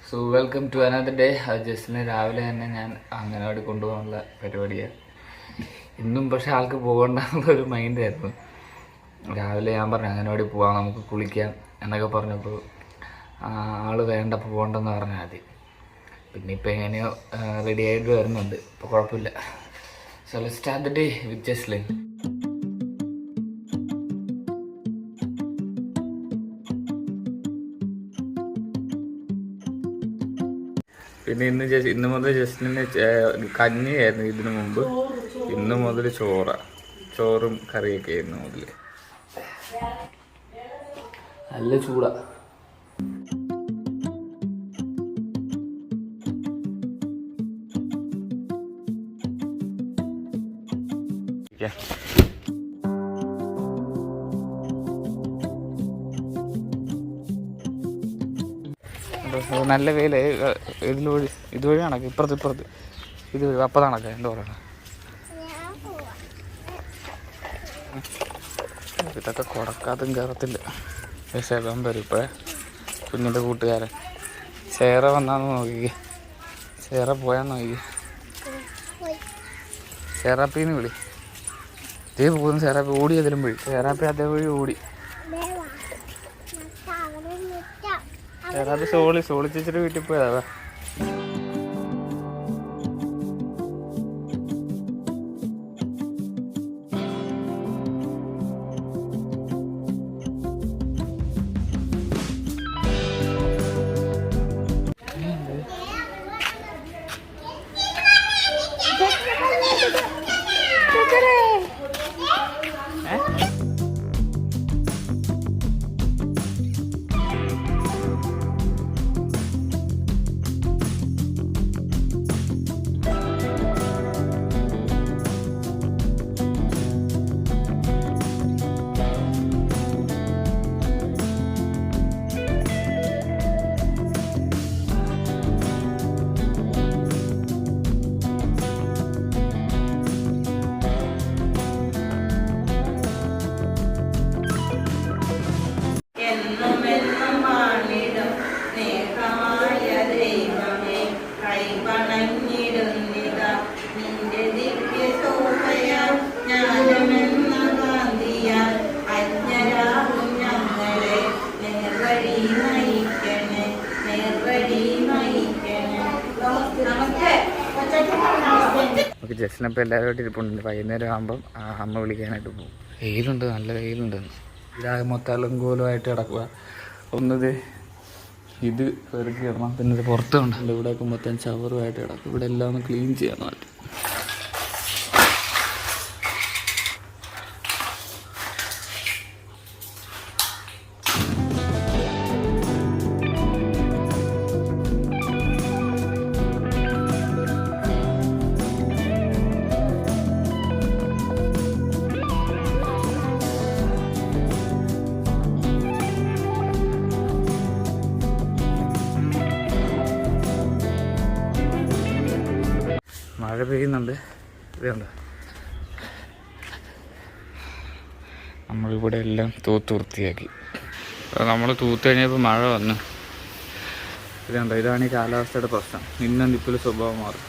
So welcome to another day. ജസ്റ്റിന് രാവിലെ തന്നെ ഞാൻ അംഗനവാടി കൊണ്ടുപോകാനുള്ള പരിപാടിയാണ് ഇന്നും. പക്ഷെ ആൾക്ക് പോകണ്ടെന്നുള്ളൊരു മൈൻഡായിരുന്നു. രാവിലെ ഞാൻ പറഞ്ഞു അംഗനവാടി പോവാം, നമുക്ക് കുളിക്കാം എന്നൊക്കെ പറഞ്ഞപ്പോൾ ആൾ വേണ്ട പോകണ്ടെന്ന് പറഞ്ഞാൽ മതി. പിന്നെ ഇപ്പം എങ്ങനെയോ റെഡി ആയിട്ട് വരുന്നുണ്ട്, ഇപ്പോൾ കുഴപ്പമില്ല. So let's start the day with Jaslin. പിന്നെ ഇന്ന് മുതൽ ജസ്റ്റിന് കഞ്ഞിയായിരുന്നു ഇതിനു മുമ്പ്. ഇന്ന് മുതൽ ചോറും കറിയൊക്കെ ആയിരുന്നു മുതൽ. നല്ല ചൂടാ. നല്ല വെയില്. ഇതുവഴി കണക്ക് ഇപ്പുറത്ത് ഇതുവഴി അപ്പം കണക്ക് എന്താ പറയണ. ഇതൊക്കെ കൊടുക്കാതും കയറത്തില്ല. ശേഷം വരും ഇപ്പോഴേ. കുഞ്ഞിൻ്റെ കൂട്ടുകാരൻ ചേറ വന്നാന്ന് നോക്കിക്കേ. ചേറ പോയാന്ന് നോക്കിക്കേ. ചേറാപ്പിന്ന് വിളി. ഇതേ പോകുന്നു ചേറാപ്പി. ഓടിയതിലും വഴി ചേറാപ്പി അതേ വഴി ഓടി. ചേറാപ്പി സോളിച്ചിട്ട് വീട്ടിൽ പോയതാ. നമുക്ക് ജസ്റ്റിനപ്പോൾ എല്ലാവരുമായിട്ട് ഇരിപ്പുണ്ട്. വൈകുന്നേരം ആകുമ്പം അമ്മ വിളിക്കാനായിട്ട് പോകും. വെയിലുണ്ട്, നല്ല വെയിലുണ്ട്. ഇതാകെ മൊത്തം അലങ്കോലമായിട്ട് കിടക്കുക. ഒന്നത് ഇത് പെറുക്കി ഇടണം, പിന്നെ ഇത് പുറത്ത് കൊണ്ടല്ലോ. ഇവിടെയൊക്കെ മൊത്തം ചവറുമായിട്ട് കിടക്കും. ഇവിടെ എല്ലാം ഒന്ന് ക്ലീൻ ചെയ്യാൻ പറ്റും. മഴ പെയ്യുന്നുണ്ട്. ഇതുണ്ട്, നമ്മളിവിടെ എല്ലാം തൂത്ത് വൃത്തിയാക്കി. നമ്മൾ തൂത്ത് കഴിഞ്ഞപ്പോൾ മഴ വന്നു. ഇതുണ്ട്, ഇതാണ് ഈ കാലാവസ്ഥയുടെ പ്രശ്നം. ഇന്നും ഇപ്പോൾ സ്വഭാവം മാറും.